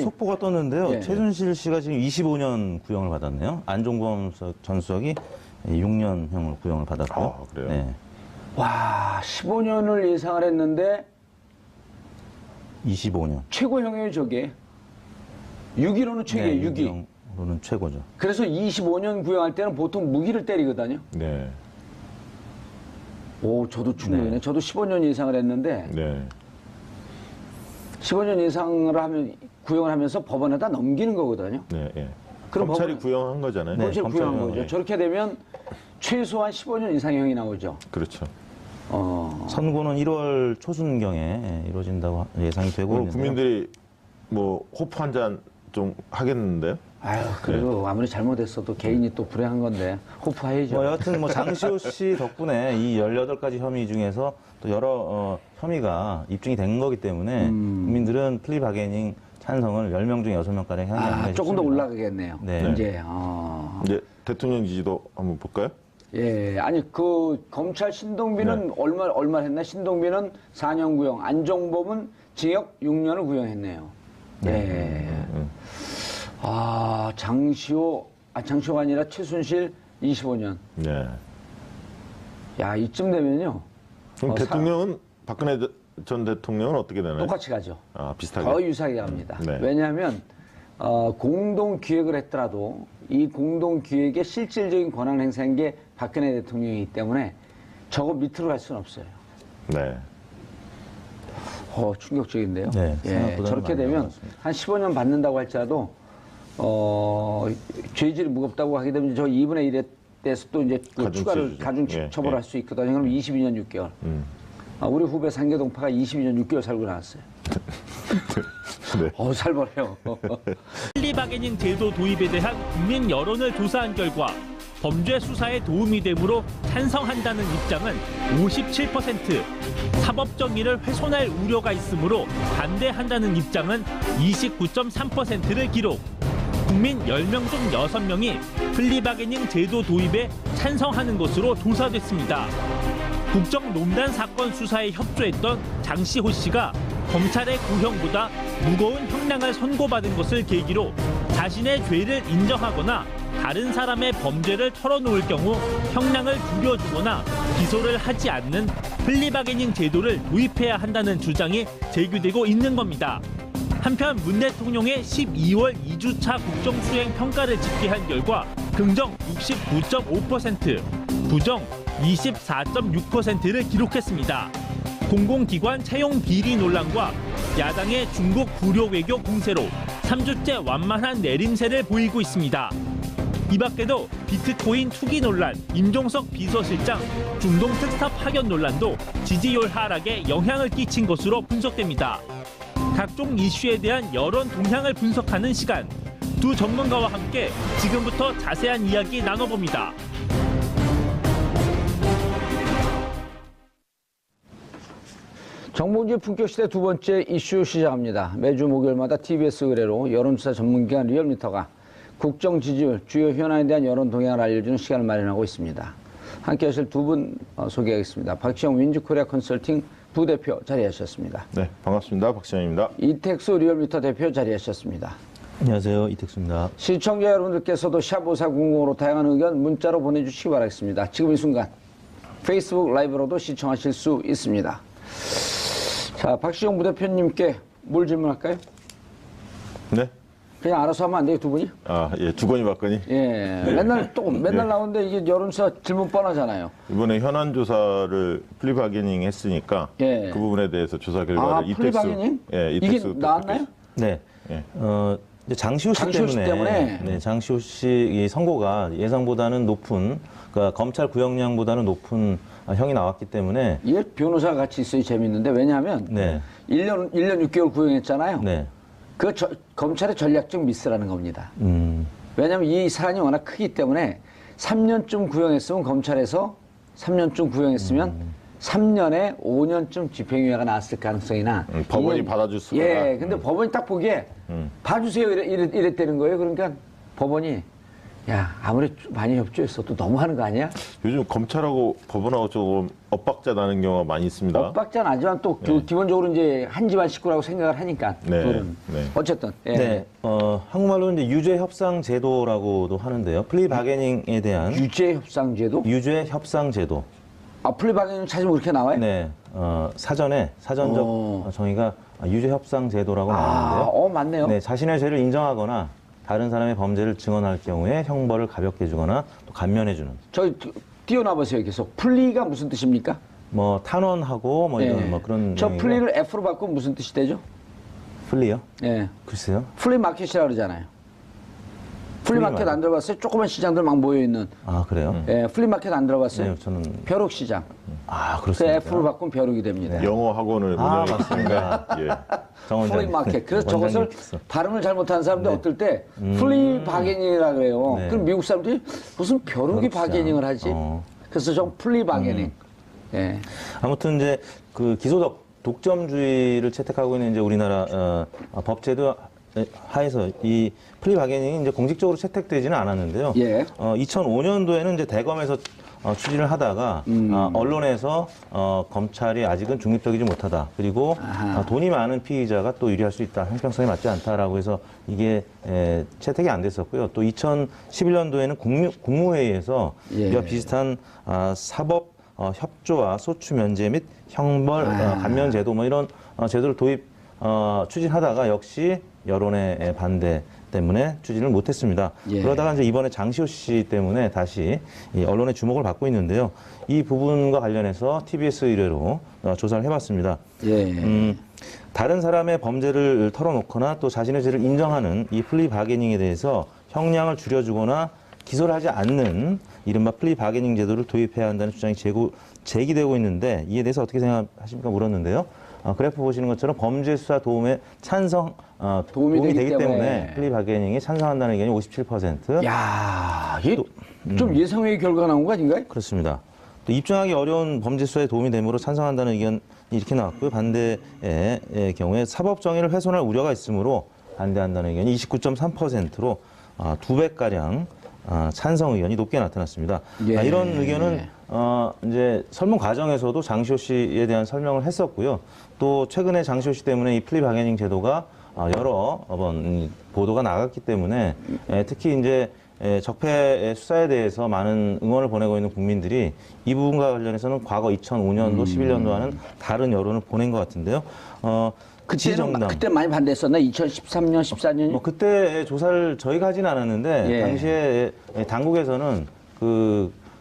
속보가 떴는데요. 예. 최순실 씨가 지금 25년 구형을 받았네요. 안종범 전 수석이 6년형을 구형을 받았고요. 아, 그래요? 네. 와, 15년을 예상을 했는데 25년. 최고형이에요, 저게. 6기로는 최고예요, 6기. 6기로는 최고죠. 그래서 25년 구형할 때는 보통 무기를 때리거든요. 네. 오, 저도 충격이네. 네. 저도 15년 예상을 했는데 네. 15년 예상을 하면 구형을 하면서 법원에다 넘기는 거거든요. 네. 예. 그럼 검찰이 법원은- 구형한 거잖아요. 네. 검찰이 구형한 검찰은, 거죠. 예. 저렇게 되면 최소한 15년 이상형이 나오죠. 그렇죠. 선고는 1월 초순경에 이루어진다고 예상이 되고 있는데요. 국민들이 뭐 호프 한 잔 좀 하겠는데요? 아유, 그래도 아무리 잘못했어도 개인이 또 불행한 건데 호프해야죠. 여하튼 장시호 씨 덕분에 이 18가지 혐의 중에서 또 여러 혐의가 입증이 된 거기 때문에 국민들은 플리 바게닝 찬성을 10명 중에 6명가량 향해 아, 조금 더 올라가겠네요. 네. 이제 이제 대통령 지지도 한번 볼까요? 예, 아니 그 검찰 신동빈은 얼마 했나? 신동빈은 4년 구형, 안종범은 징역 6년을 구형했네요. 예. 아, 장시호가 아니라 최순실 25년. 네. 야, 이쯤 되면요. 그럼 대통령은 박근혜 전 대통령은 어떻게 되나요? 똑같이 가죠. 아, 비슷하게. 거의 유사하게 갑니다. 네. 왜냐하면 공동 기획을 했더라도 이 공동 기획의 실질적인 권한 행사한 게 박근혜 대통령이기 때문에 저거 밑으로 갈 수는 없어요. 네. 충격적인데요. 네, 예, 생각보다는 저렇게 많이 되면 나왔습니다. 한 15년 받는다고 할지라도 죄질이 무겁다고 하게 되면 저 2분의 1에 대해서 또 이제 그 가중 추가를 취지죠. 가중 예, 처벌할 예. 수 있거든요. 그럼 22년 6개월. 우리 후배 상계동파가 22년 6개월 살고 나왔어요. 네. 살벌해요. 플리 바게닝 제도 도입에 대한 국민 여론을 조사한 결과 범죄 수사에 도움이 되므로 찬성한다는 입장은 57%, 사법 정의를 훼손할 우려가 있으므로 반대한다는 입장은 29.3%를 기록. 국민 10명 중 6명이 플리 바게닝 제도 도입에 찬성하는 것으로 조사됐습니다. 국정농단 사건 수사에 협조했던 장시호 씨가 검찰의 구형보다 무거운 형량을 선고받은 것을 계기로 자신의 죄를 인정하거나 다른 사람의 범죄를 털어놓을 경우 형량을 줄여주거나 기소를 하지 않는 플리바게닝 제도를 도입해야 한다는 주장이 제기되고 있는 겁니다. 한편 문 대통령의 12월 2주차 국정수행 평가를 집계한 결과 긍정 69.5%, 부정 24.6%를 기록했습니다. 공공기관 채용 비리 논란과 야당의 중국 불효 외교 공세로 3주째 완만한 내림세를 보이고 있습니다. 이 밖에도 비트코인 투기 논란, 임종석 비서실장 중동 특사 파견 논란도 지지율 하락에 영향을 끼친 것으로 분석됩니다. 각종 이슈에 대한 여론 동향을 분석하는 시간, 두 전문가와 함께 지금부터 자세한 이야기 나눠봅니다. 정봉주의 품격시대 두 번째 이슈 시작합니다. 매주 목요일마다 TBS 의뢰로 여론조사 전문기관 리얼미터가 국정 지지율, 주요 현안에 대한 여론 동향을 알려주는 시간을 마련하고 있습니다. 함께 하실 두 분 소개하겠습니다. 박시영 윈즈코리아 컨설팅 부대표 자리하셨습니다. 네, 반갑습니다. 박시영입니다. 이택수 리얼미터 대표 자리하셨습니다. 안녕하세요. 이택수입니다. 시청자 여러분들께서도 샵5400으로 다양한 의견 문자로 보내주시기 바라겠습니다. 지금 이 순간 페이스북 라이브로도 시청하실 수 있습니다. 자, 박시영 부대표님께 뭘 질문할까요? 네. 그냥 알아서 하면 안 돼요, 두 분이? 아, 예, 주거니 받거니. 예. 맨날 나오는데 이게 여론조사 질문 뻔하잖아요. 이번에 현안 조사를 플리바게닝 했으니까 예. 그 부분에 대해서 조사 결과를 플리바게닝? 예, 이게 이택수 나왔나요? 네. 예. 이제 장시호 씨 장시호 씨 때문에. 네, 장시호 씨 선고가 예상보다는 높은, 그러니까 검찰 구형량보다는 높은 형이 나왔기 때문에. 이게 변호사가 같이 있어야 재밌는데, 왜냐하면 네. 1년 6개월 구형했잖아요. 네. 그 검찰의 전략적 미스라는 겁니다. 왜냐하면 이 사안이 워낙 크기 때문에 3년쯤 구형했으면 검찰에서 3년쯤 구형했으면 3년에 5년쯤 집행유예가 나왔을 가능성이나 법원이 받아줄 수가. 근데 법원이 딱 보기에 봐주세요 이랬다는 거예요. 그러니까 법원이 야, 아무리 많이 협조했어도 너무하는 거 아니야? 요즘 검찰하고 법원하고 조금 엇박자 나는 경우가 많이 있습니다. 엇박자 나지만 또 기본적으로 이제 한 집안 식구라고 생각을 하니까. 네. 둘은. 네. 어쨌든. 예. 네, 한국말로 이제 유죄 협상 제도라고도 하는데요. 플리 바게닝에 대한 유죄 협상 제도? 유죄 협상 제도. 아, 플리 바게닝 찾으면 그렇게 나와요? 네, 사전적 정의가 유죄 협상 제도라고 나오는데요. 맞네요. 네, 자신의 죄를 인정하거나 다른 사람의 범죄를 증언할 경우에 형벌을 가볍게 주거나 또 감면해주는. 저기 띄워놔보세요. 계속. 플리가 무슨 뜻입니까? 뭐 탄원하고 뭐 이런 예. 뭐 그런. 저 내용이고요. 플리를 F로 바꾸면 무슨 뜻이 되죠? 플리요? 예. 글쎄요. 플리마켓이라고 그러잖아요. 플리마켓 플리마켓. 안 들어봤어요? 조그만 시장들 막 모여있는. 아 그래요? 예, 플리마켓 안 들어봤어요? 네, 저는 벼룩시장. 아 그 그렇습니다. F로 바꾸면 벼룩이 됩니다. 영어 학원을 아, 운영해 맞습니다. 예. 플리마켓. 그래서 저것을 원장님께서. 발음을 잘못하는 사람들 어떨 때 플리 바게닝이라고 그래요. 네. 그럼 미국 사람들이 무슨 벼룩이 벼룩시장. 바게닝을 하지? 그래서 저 플리 바게닝. 예. 아무튼 이제 그 기소적 독점주의를 채택하고 있는 이제 우리나라 법제도 하에서 이 플리 바게닝이 이제 공식적으로 채택되지는 않았는데요. 예. 2005년도에는 이제 대검에서 추진을 하다가 언론에서 검찰이 아직은 중립적이지 못하다. 그리고 돈이 많은 피의자가 또 유리할 수 있다. 형평성에 맞지 않다라고 해서 이게 채택이 안 됐었고요. 또 2011년도에는 국무회의에서 예. 이와 비슷한 사법 협조와 소추 면제 및 형벌 감면 제도 뭐 이런 제도를 도입 추진하다가 역시 여론의 반대 때문에 추진을 못했습니다. 예. 그러다가 이제 이번에 장시호 씨 때문에 다시 이 언론의 주목을 받고 있는데요. 이 부분과 관련해서 TBS 의뢰로 조사를 해봤습니다. 예. 다른 사람의 범죄를 털어놓거나 또 자신의 죄를 인정하는 이 플리 바게닝에 대해서 형량을 줄여주거나 기소를 하지 않는 이른바 플리 바게닝 제도를 도입해야 한다는 주장이 제기되고 있는데 이에 대해서 어떻게 생각하십니까 물었는데요. 그래프 보시는 것처럼 범죄 수사 도움에 도움이 되기 때문에 플리 바게닝에 찬성한다는 의견이 57%. 야, 이게 좀 예상외의 결과가 나온 거 아닌가요? 그렇습니다. 또 입증하기 어려운 범죄 수사에 도움이 되므로 찬성한다는 의견이 이렇게 나왔고요. 반대의 경우에 사법 정의를 훼손할 우려가 있으므로 반대한다는 의견이 29.3%로 2배가량 찬성 의견이 높게 나타났습니다. 예. 이런 의견은 이제 설문 과정에서도 장시호 씨에 대한 설명을 했었고요. 또 최근에 장시호 씨 때문에 이 플리 바게닝 제도가 여러 번 보도가 나갔기 때문에 특히 이제 적폐 수사에 대해서 많은 응원을 보내고 있는 국민들이 이 부분과 관련해서는 과거 2005년도, 11년도와는 다른 여론을 보낸 것 같은데요. 그때 많이 반대했었나? 2013년, 14년이? 뭐 그때 조사를 저희가 하진 않았는데 예. 당시에 당국에서는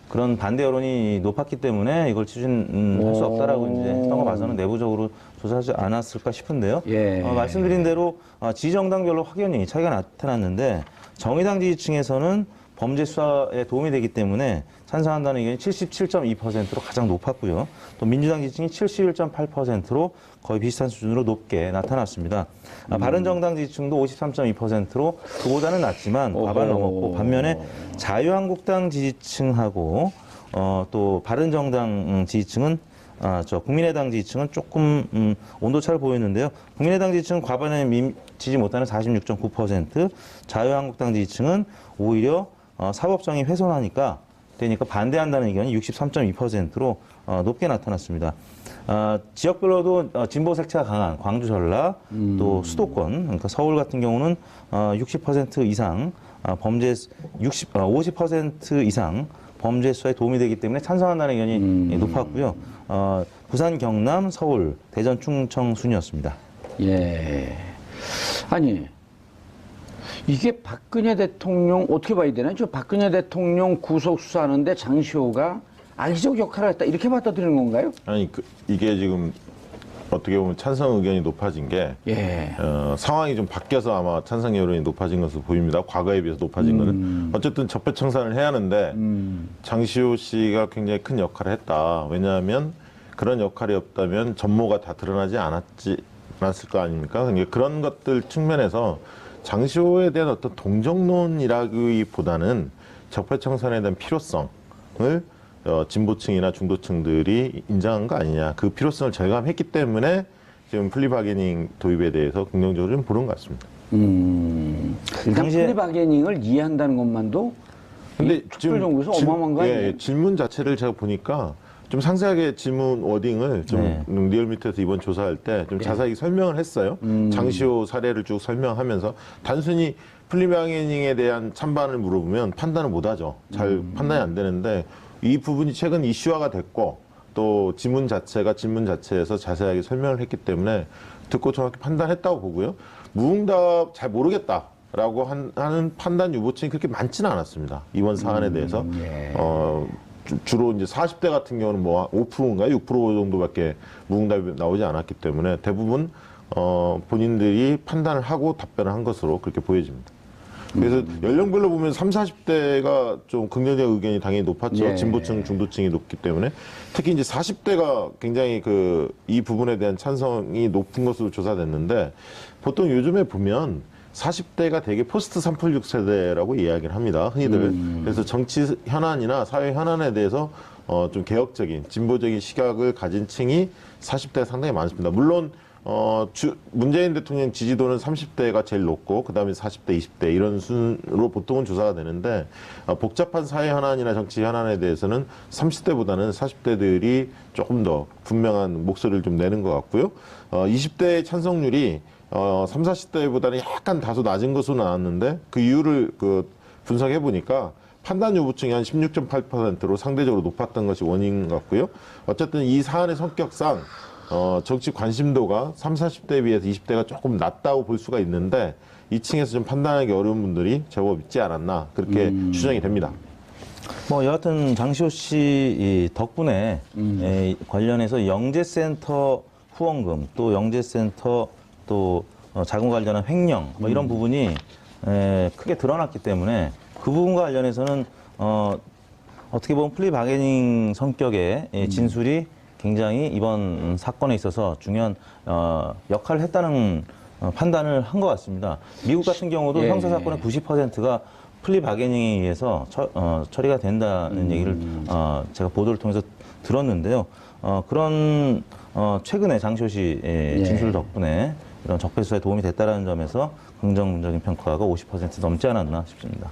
그런 반대 여론이 높았기 때문에 이걸 추진할 수 없다라고 이제 했던 거 봐서는 내부적으로 조사하지 않았을까 싶은데요. 예. 말씀드린 대로 지정당별로 확연히 차이가 나타났는데 정의당 지지층에서는 범죄 수사에 도움이 되기 때문에 찬성한다는 의견이 77.2%로 가장 높았고요. 또 민주당 지지층이 71.8%로 거의 비슷한 수준으로 높게 나타났습니다. 바른정당 지지층도 53.2%로 그보다는 낮지만 과반을 넘었고 반면에 자유한국당 지지층하고 또 바른정당 지지층은 국민의당 지지층은 조금 온도차를 보였는데요. 국민의당 지지층은 과반에 미치지 못하는 46.9%, 자유한국당 지지층은 오히려 사법정의 훼손하니까 반대한다는 의견이 63.2%로 높게 나타났습니다. 지역별로도 진보 색채가 강한 광주, 전라, 또 수도권, 그러니까 서울 같은 경우는 60% 이상 50% 이상 범죄 수사에 도움이 되기 때문에 찬성한다는 의견이 높았고요. 부산, 경남, 서울, 대전, 충청 순이었습니다. 예. 아니, 이게 박근혜 대통령 어떻게 봐야 되나요? 저 박근혜 대통령 구속 수사하는데 장시호가 악의적 역할을 했다 이렇게 받아들이는 건가요? 아니 이게 지금 어떻게 보면 찬성 의견이 높아진 게 예. 상황이 좀 바뀌어서 아마 찬성 여론이 높아진 것으로 보입니다. 과거에 비해서 높아진 거는 어쨌든 적폐청산을 해야 하는데 장시호 씨가 굉장히 큰 역할을 했다. 왜냐하면 그런 역할이 없다면 전모가 다 드러나지 않았을 거 아닙니까? 그러니까 그런 것들 측면에서 장시호에 대한 어떤 동정론이라기보다는 적폐청산에 대한 필요성을 진보층이나 중도층들이 인정한 거 아니냐. 그 필요성을 절감했기 때문에 지금 플리 바게닝 도입에 대해서 긍정적으로 좀 보는 것 같습니다. 일단 플리 바게닝을 이해한다는 것만도 근데 특별정부에서 어마어마한 거 아니에요? 질문 자체를 제가 보니까 좀 상세하게 질문 워딩을 좀 네. 리얼미터에서 이번 조사할 때 좀 자세히 설명을 했어요. 장시호 사례를 쭉 설명하면서 단순히 플리바게닝에 대한 찬반을 물어보면 판단을 못하죠. 잘 판단이 안 되는데 이 부분이 최근 이슈화가 됐고 또 질문 자체에서 자세하게 설명을 했기 때문에 듣고 정확히 판단했다고 보고요. 무응답 잘 모르겠다라고 하는 판단 유보층이 그렇게 많지는 않았습니다. 이번 사안에 대해서. 주로 이제 40대 같은 경우는 뭐 5%인가 6% 정도밖에 무응답이 나오지 않았기 때문에 대부분 본인들이 판단을 하고 답변을 한 것으로 그렇게 보여집니다. 그래서 연령별로 보면 30, 40대가 좀 긍정적 의견이 당연히 높았죠. 예. 진보층, 중도층이 높기 때문에 특히 이제 40대가 굉장히 이 부분에 대한 찬성이 높은 것으로 조사됐는데 보통 요즘에 보면 40대가 되게 포스트 386세대라고 이야기를 합니다. 흔히들. 그래서 정치 현안이나 사회 현안에 대해서 좀 개혁적인, 진보적인 시각을 가진 층이 40대가 상당히 많습니다. 물론 문재인 대통령 지지도는 30대가 제일 높고 그다음에 40대, 20대 이런 순으로 보통은 조사가 되는데 복잡한 사회 현안이나 정치 현안에 대해서는 30대보다는 40대들이 조금 더 분명한 목소리를 좀 내는 것 같고요. 20대의 찬성률이 30, 40대보다는 약간 다소 낮은 것으로 나왔는데 그 이유를 분석해 보니까 판단 유보층이 한 16.8%로 상대적으로 높았던 것이 원인 같고요. 어쨌든 이 사안의 성격상 정치 관심도가 30, 40대에 비해서 20대가 조금 낮다고 볼 수가 있는데 이 층에서 좀 판단하기 어려운 분들이 제법 있지 않았나 그렇게 추정이 됩니다. 뭐 여하튼 장시호 씨 덕분에 관련해서 영재센터 후원금 또 영재센터 또 자금 관련한 횡령 뭐 이런 부분이 크게 드러났기 때문에 그 부분과 관련해서는 어떻게 보면 플리바게닝 성격의 진술이 굉장히 이번 사건에 있어서 중요한 역할을 했다는 판단을 한 것 같습니다. 미국 같은 경우도 형사 사건의 90%가 플리바게닝에 의해서 처리가 된다는 얘기를 제가 보도를 통해서 들었는데요. 그런 최근에 장시호 씨의 진술 덕분에 이런 적폐 수사에 도움이 됐다는 점에서 긍정적인 평가가 50% 넘지 않았나 싶습니다.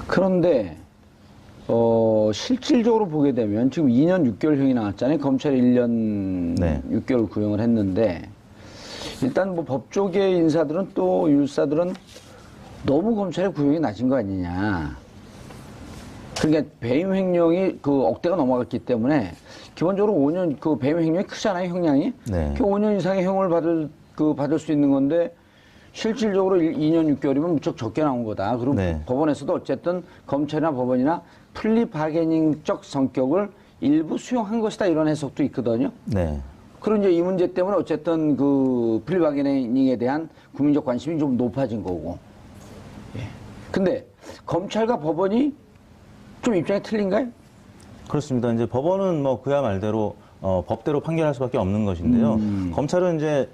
그런데 실질적으로 보게 되면 지금 2년 6개월형이 나왔잖아요. 검찰이 1년 네. 6개월 구형을 했는데 일단 뭐 법조계 인사들은 또 율사들은 너무 검찰의 구형이 낮은 거 아니냐. 그러니까 배임 횡령이 억대가 넘어갔기 때문에 기본적으로 5년 배임 횡령이 크잖아요, 형량이. 네. 5년 이상의 형을 받을 수 있는 건데 실질적으로 2년 6개월이면 무척 적게 나온 거다. 그리고 네. 법원에서도 어쨌든 검찰이나 법원이나 플리바게닝적 성격을 일부 수용한 것이다 이런 해석도 있거든요. 네. 그런 이제 이 문제 때문에 어쨌든 플리바게닝에 대한 국민적 관심이 좀 높아진 거고. 예. 근데 검찰과 법원이 좀 입장이 틀린가요? 그렇습니다. 이제 법원은 뭐 그야 말대로 법대로 판결할 수밖에 없는 것인데요. 검찰은 이제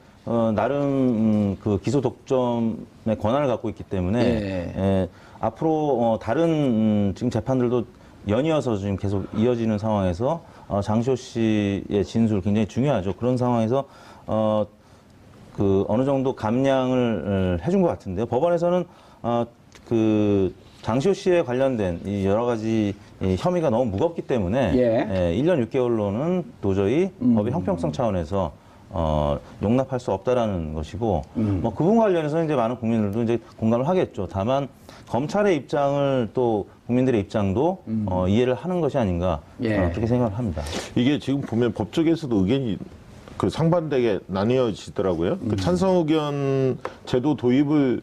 나름 기소 독점의 권한을 갖고 있기 때문에 앞으로 다른 지금 재판들도 연이어서 지금 계속 이어지는 상황에서 장시호 씨의 진술 굉장히 중요하죠. 그런 상황에서 어느 정도 감량을 해준 것 같은데요. 법원에서는 장시호 씨에 관련된 이 여러 가지 혐의가 너무 무겁기 때문에 1년 6개월로는 도저히 법의 형평성 차원에서 용납할 수 없다라는 것이고 뭐 그 부분 관련해서 이제 많은 국민들도 이제 공감을 하겠죠. 다만 검찰의 입장을 또 국민들의 입장도 이해를 하는 것이 아닌가 그렇게 생각을 합니다. 이게 지금 보면 법조계에서도 의견이 상반되게 나뉘어지더라고요. 찬성 의견 제도 도입을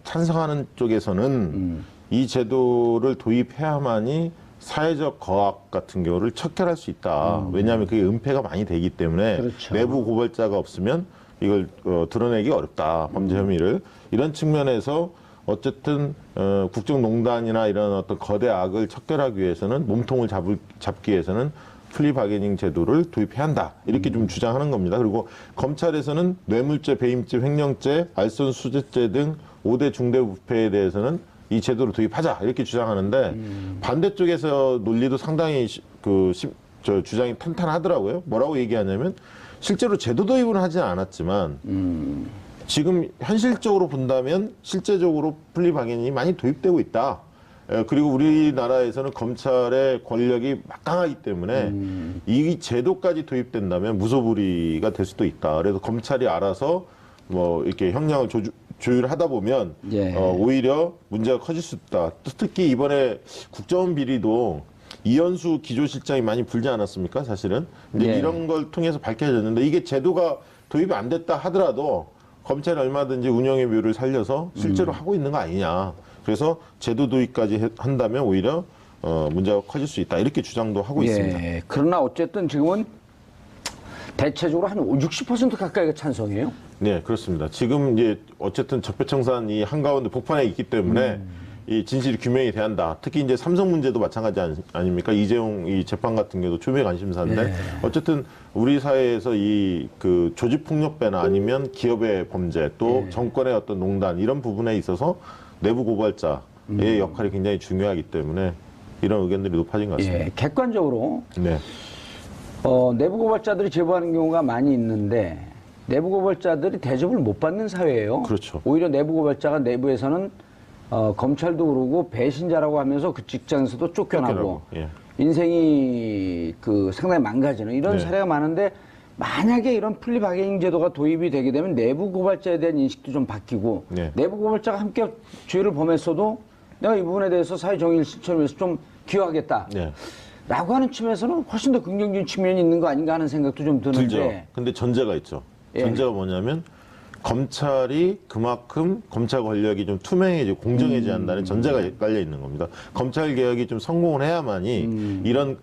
찬성하는 쪽에서는 이 제도를 도입해야만이 사회적 거악 같은 경우를 척결할 수 있다. 왜냐하면 그게 은폐가 많이 되기 때문에 그렇죠. 내부 고발자가 없으면 이걸 드러내기 어렵다. 범죄 혐의를. 이런 측면에서 어쨌든 국정농단이나 이런 어떤 거대 악을 척결하기 위해서는 몸통을 잡기 위해서는 플리바게닝 제도를 도입해야 한다. 이렇게 좀 주장하는 겁니다. 그리고 검찰에서는 뇌물죄, 배임죄, 횡령죄, 알선수재죄 등 5대 중대부패에 대해서는 이 제도를 도입하자. 이렇게 주장하는데 반대쪽에서 논리도 상당히 주장이 탄탄하더라고요. 뭐라고 얘기하냐면 실제로 제도 도입은 하지 않았지만 지금 현실적으로 본다면 실제적으로 플리바게닝이 많이 도입되고 있다. 그리고 우리나라에서는 검찰의 권력이 막강하기 때문에 이 제도까지 도입된다면 무소불위가 될 수도 있다. 그래서 검찰이 알아서 뭐 이렇게 형량을 조율하다 보면 예. 오히려 문제가 커질 수 있다. 특히 이번에 국정원 비리도 이현수 기조실장이 많이 불지 않았습니까? 사실은 이제 예. 이런 걸 통해서 밝혀졌는데 이게 제도가 도입이 안 됐다 하더라도 검찰이 얼마든지 운영의 묘를 살려서 실제로 하고 있는 거 아니냐. 그래서 제도 도입까지 한다면 오히려 문제가 커질 수 있다. 이렇게 주장도 하고 있습니다. 예. 그러나 어쨌든 지금은 대체적으로 한 60% 가까이가 찬성이에요. 네, 그렇습니다. 지금 이제 어쨌든 적폐청산이 한가운데 복판에 있기 때문에 이 진실이 규명이 돼야 한다. 특히 이제 삼성 문제도 마찬가지 아닙니까? 이재용 이 재판 같은 경우도 초미의 관심사인데 네. 어쨌든 우리 사회에서 이 그 조직폭력배나 아니면 기업의 범죄 또 정권의 어떤 농단 이런 부분에 있어서 내부 고발자의 역할이 굉장히 중요하기 때문에 이런 의견들이 높아진 것 같습니다. 예. 객관적으로 네. 내부 고발자들이 제보하는 경우가 많이 있는데 내부 고발자들이 대접을 못 받는 사회예요. 그렇죠. 오히려 내부 고발자가 내부에서는 검찰도 그러고 배신자라고 하면서 그 직장에서도 쫓겨나고 예. 인생이 그 상당히 망가지는 이런 네. 사례가 많은데 만약에 이런 플리바게닝 제도가 도입이 되게 되면 내부 고발자에 대한 인식도 좀 바뀌고 네. 내부 고발자가 함께 죄를 범했어도 내가 이 부분에 대해서 사회정의를 실천을 위해서 좀 기여하겠다. 네. 라고 하는 측면에서는 훨씬 더 긍정적인 측면이 있는 거 아닌가 하는 생각도 좀 드는데. 들죠. 근데 전제가 있죠. 예. 전제가 뭐냐면 검찰이 그만큼 검찰 권력이 좀 투명해지고 공정해져야 한다는 전제가 깔려 있는 겁니다. 검찰 개혁이 좀 성공을 해야만이 이런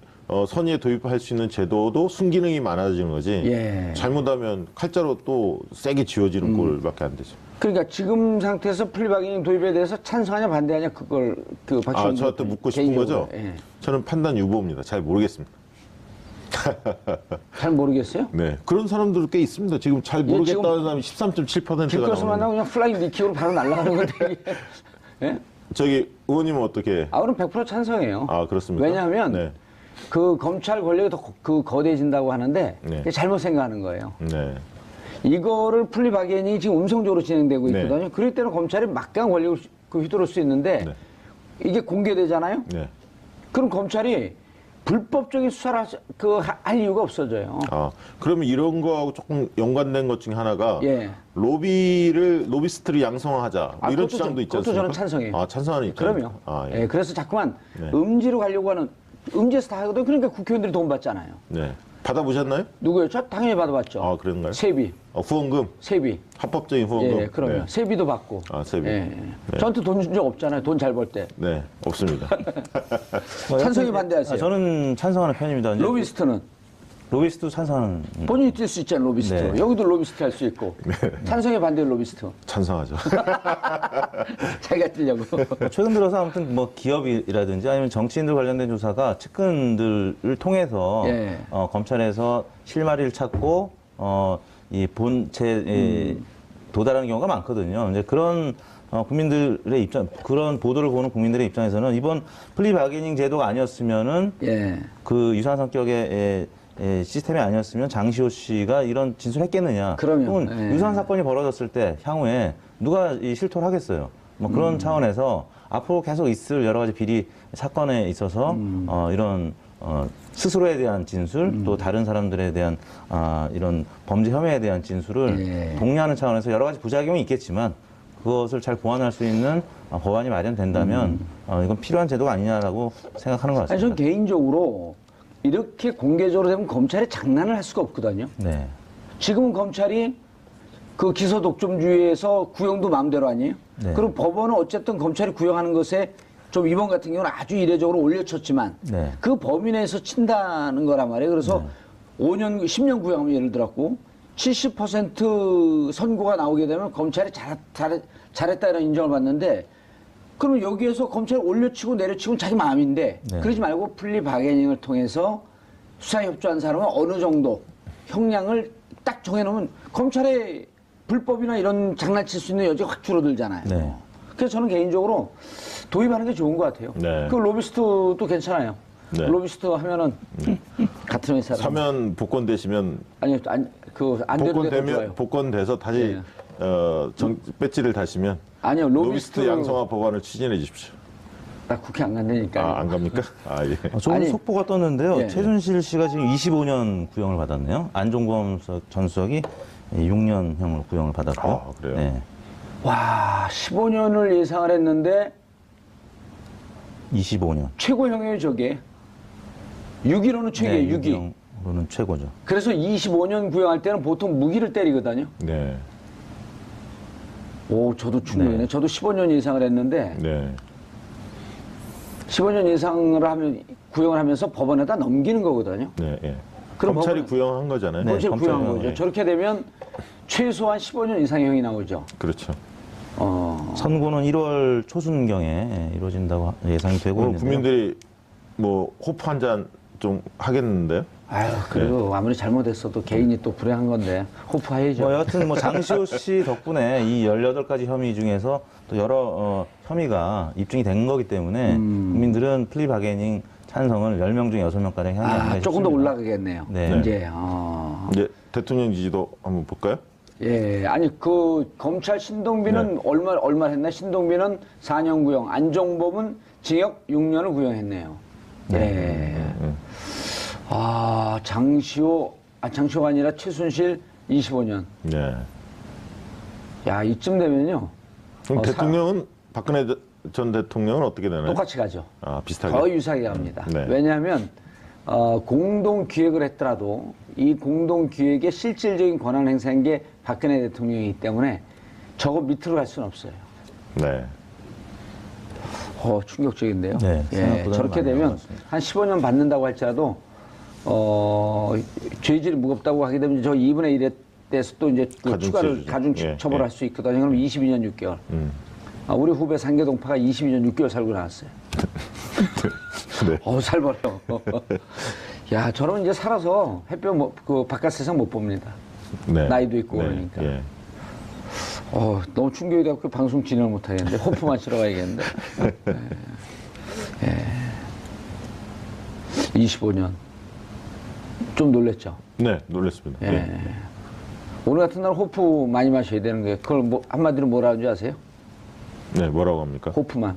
선의에 도입할 수 있는 제도도 순기능이 많아지는 거지. 예. 잘못하면 칼자로 또 세게 쥐어지는 꼴밖에 안 되죠. 그러니까 지금 상태에서 플리바게닝 도입에 대해서 찬성하냐 반대하냐 그걸 그 박시영 저한테 묻고 싶은 개인적으로. 거죠? 예. 저는 판단 유보입니다. 잘 모르겠습니다. 잘 모르겠어요? 네. 그런 사람들 꽤 있습니다. 지금 잘 지금 모르겠다는 사람이 13.7%가 길거리에서 나오는 만나고 그냥 플라잉 니키로 바로 날아가는 건데. 이게. 예? 저기 의원님은 어떻게? 그럼 100% 찬성해요. 그렇습니까? 왜냐하면 네. 그 검찰 권력이 더 거대해진다고 하는데 네. 그게 잘못 생각하는 거예요. 네. 이거를 플리바게닝이 지금 음성적으로 진행되고 네. 있거든요. 그럴 때는 검찰이 막강한 권력을 휘두를 수 있는데 네. 이게 공개되잖아요. 네. 그럼 검찰이 불법적인 수사를 할 이유가 없어져요. 그러면 이런 거하고 조금 연관된 것 중에 하나가 예. 로비스트를 양성화하자 뭐 이런 그것도 주장도 있지 그것도 않습니까? 저는 찬성해요. 찬성하는 입장. 그럼요. 예. 예, 그래서 자꾸만 네. 음지로 가려고 하는 음지에서 다 하거든. 그러니까 국회의원들이 돈 받잖아요. 네. 받아보셨나요? 누구요? 저 당연히 받아봤죠. 그런가요? 세비, 후원금, 세비. 합법적인 후원금. 예, 그럼요. 네. 세비도 받고. 세비. 예, 예. 저한테 돈 준 적 없잖아요. 돈 잘 벌 때. 네, 없습니다. 찬성이 반대하세요? 저는 찬성하는 편입니다. 이제 로비스트는 로비스트도 찬성하는. 본인이 뛸 수 있잖아요. 로비스트. 네. 여기도 로비스트 할 수 있고. 찬성에 반대 로비스트. 찬성하죠. 자기가 뛰려고. 최근 들어서 아무튼 뭐 기업이라든지 아니면 정치인들 관련된 조사가 측근들을 통해서 예. 검찰에서 실마리를 찾고 이 본체에 도달하는 경우가 많거든요. 이제 그런 국민들의 입장, 그런 보도를 보는 국민들의 입장에서는 이번 플리바게닝 제도가 아니었으면은 예. 그 유사한 성격의 시스템이 아니었으면 장시호 씨가 이런 진술을 했겠느냐. 그럼요. 혹은 예. 유사한 사건이 벌어졌을 때 향후에 누가 이 실토를 하겠어요. 뭐 그런 차원에서 앞으로 계속 있을 여러 가지 비리 사건에 있어서 이런 스스로에 대한 진술 또 다른 사람들에 대한 이런 범죄 혐의에 대한 진술을 예. 독려하는 차원에서 여러 가지 부작용이 있겠지만 그것을 잘 보완할 수 있는 법안이 마련된다면 이건 필요한 제도가 아니냐라고 생각하는 것 아니, 같습니다. 전 개인적으로 이렇게 공개적으로 되면 검찰이 장난을 할 수가 없거든요. 네. 지금은 검찰이 그 기소 독점주의에서 구형도 마음대로 아니에요? 네. 그리고 법원은 어쨌든 검찰이 구형하는 것에 좀 이번 같은 경우는 아주 이례적으로 올려쳤지만 네. 그 범위 내에서 친다는 거란 말이에요. 그래서 5년, 10년 구형하면 예를 들었고 70% 선고가 나오게 되면 검찰이 잘했다 이런 인정을 받는데 그러면 여기에서 검찰이 올려치고 내려치고는 자기 마음인데 네. 그러지 말고 플리바게닝을 통해서 수사에 협조한 사람은 어느 정도 형량을 딱 정해놓으면 검찰의 불법이나 이런 장난칠 수 있는 여지가 확 줄어들잖아요. 네. 그래서 저는 개인적으로 도입하는 게 좋은 것 같아요. 네. 그 로비스트도 괜찮아요. 네. 로비스트 하면은 같은 회사 사면 복권되시면 아니요, 안 되는 게 더 좋아요. 복권돼서 다시 배지를 다시면 아니요, 로비스트 로비스트 양성화 법안을 추진해 주십시오. 나 국회 안 간다니까. 아, 안 갑니까? 아, 예. 좋은 아니, 속보가 떴는데요. 예. 최순실 씨가 지금 25년 구형을 받았네요. 안종범 전 수석이 6년형으로 구형을 받았고요. 아, 그래요? 네. 와, 15년을 예상을 했는데 25년. 최고형이에요, 저게. 6.15는 최고예요, 6.2. 로는 최고죠. 그래서 25년 구형할 때는 보통 무기를 때리거든요. 네. 오, 저도 충분히네. 네. 저도 15년 예상을 했는데 네. 15년 예상을 하면 구형을 하면서 법원에다 넘기는 거거든요. 네. 예. 그럼 검찰이 법원은- 구형한 거잖아요. 네. 검찰 구형한 검찰 거죠. 예. 저렇게 되면 최소한 15년 이상형이 나오죠. 그렇죠. 선고는 1월 초순경에 이루어진다고 예상이 되고 오늘 있는데요. 국민들이 뭐 호프 한 잔 좀 하겠는데요? 아유, 그래도 아무리 잘못했어도 개인이 또 불행한 건데 호프해야죠. 뭐 여하튼 뭐 장시호 씨 덕분에 이 18가지 혐의 중에서 또 여러 혐의가 입증이 된 거기 때문에 국민들은 플리 바게닝 찬성을 10명 중에 6명가량 향해 아, 조금 더 올라가겠네요. 네. 이제 이제 대통령 지지도 한번 볼까요? 예, 아니 그 검찰 신동빈은 네. 얼마 했나? 신동빈은 4년 구형, 안종범은 징역 6년을 구형했네요. 예. 아, 장시호가 아니라 최순실 25년. 네. 야, 이쯤 되면요. 그럼 대통령은 박근혜 전 대통령은 어떻게 되나요? 똑같이 가죠. 아, 비슷하게. 더 유사하게 갑니다. 네. 왜냐하면 공동 기획을 했더라도 이 공동 기획의 실질적인 권한 행사한 게 박근혜 대통령이기 때문에 저거 밑으로 갈 수는 없어요. 네. 네, 충격적인데요. 생각보다는 저렇게 많이 되면 나왔습니다. 한 15년 받는다고 할지라도 죄질이 무겁다고 하게 되면 저 2분의 1에 대해서 또 이제 그 가중 추가를 취해주죠. 가중 예, 처벌할 예. 수 있거든요. 그럼 22년 6개월. 우리 후배 상계동파가 22년 6개월 살고 나왔어요. 네. 살벌어. 야, 저러면 이제 살아서 햇볕 그 바깥 세상 못 봅니다. 네. 나이도 있고 네. 그러니까. 예. 너무 충격이 돼서 방송 진행을 못 하겠는데 호프 마시러 가야겠는데. 25년. 좀 놀랬죠. 네, 놀랐습니다. 예. 예. 오늘 같은 날 호프 많이 마셔야 되는 거예요. 그걸 뭐, 한마디로 뭐라 하는지 아세요? 네, 뭐라고 합니까? 호프만.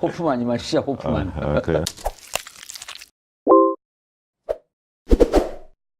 호프 많이 마시자, 호프만. 그래요?